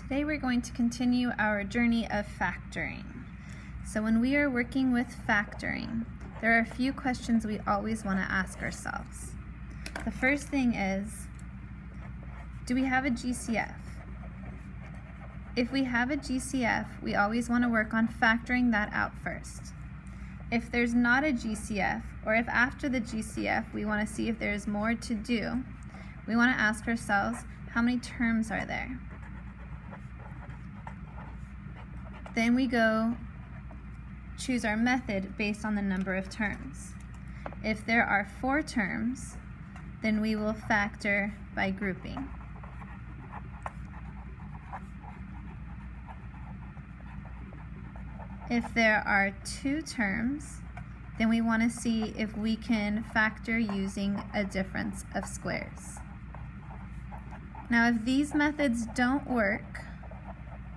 Today we're going to continue our journey of factoring. So when we are working with factoring, there are a few questions we always want to ask ourselves. The first thing is, do we have a GCF? If we have a GCF, we always want to work on factoring that out first. If there's not a GCF, or if after the GCF we want to see if there's more to do, we want to ask ourselves, how many terms are there? Then we go choose our method based on the number of terms. If there are 4 terms, then we will factor by grouping. If there are 2 terms, then we want to see if we can factor using a difference of squares. Now, if these methods don't work,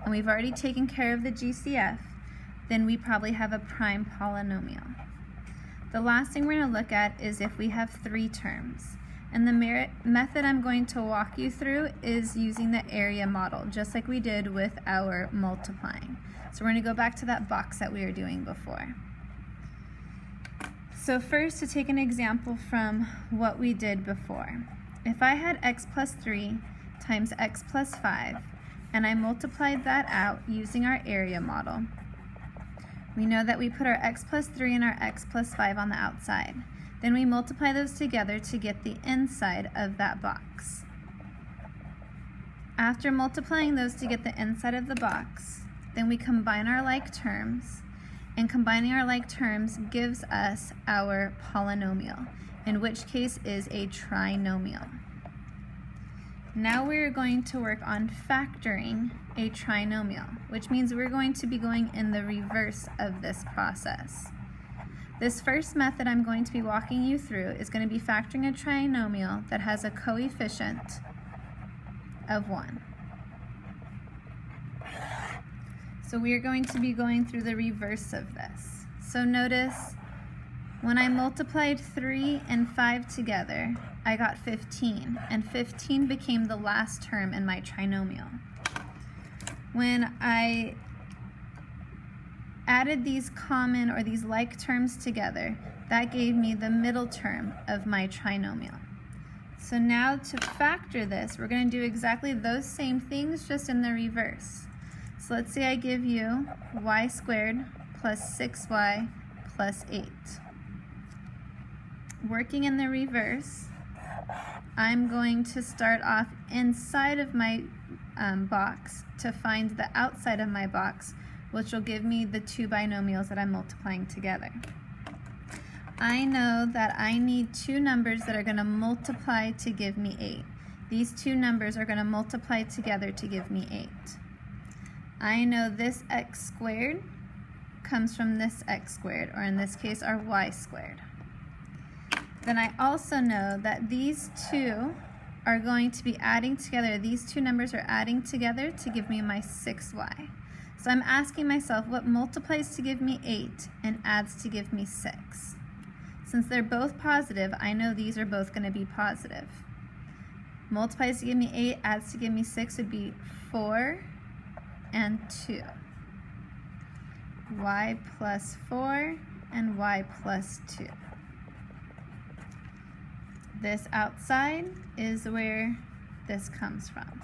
and we've already taken care of the GCF, then we probably have a prime polynomial. The last thing we're going to look at is if we have 3 terms. And the method I'm going to walk you through is using the area model, just like we did with our multiplying. So we're going to go back to that box that we were doing before. So first, to take an example from what we did before. If I had x plus 3 times x plus 5, and I multiplied that out using our area model, we know that we put our x plus 3 and our x plus 5 on the outside. Then we multiply those together to get the inside of that box. After multiplying those to get the inside of the box, then we combine our like terms, and combining our like terms gives us our polynomial, in which case is a trinomial. Now we're going to work on factoring a trinomial, which means we're going to be going in the reverse of this process. This first method I'm going to be walking you through is going to be factoring a trinomial that has a coefficient of 1. So we are going to be going through the reverse of this. So notice, when I multiplied 3 and 5 together, I got 15, and 15 became the last term in my trinomial. When I added these common or these like terms together, that gave me the middle term of my trinomial. So now to factor this, we're going to do exactly those same things, just in the reverse. So let's say I give you y squared plus 6y plus 8. Working in the reverse, I'm going to start off inside of my box to find the outside of my box, which will give me the 2 binomials that I'm multiplying together. I know that I need 2 numbers that are going to multiply to give me 8. These 2 numbers are going to multiply together to give me 8. I know this x squared comes from this x squared, or in this case our y squared. Then I also know that these 2 are going to be adding together. These 2 numbers are adding together to give me my 6y. So I'm asking myself, what multiplies to give me 8 and adds to give me 6? Since they're both positive, I know these are both going to be positive. Multiplies to give me 8, adds to give me 6 would be 4 and 2. Y plus 4 and y plus 2. This outside is where this comes from.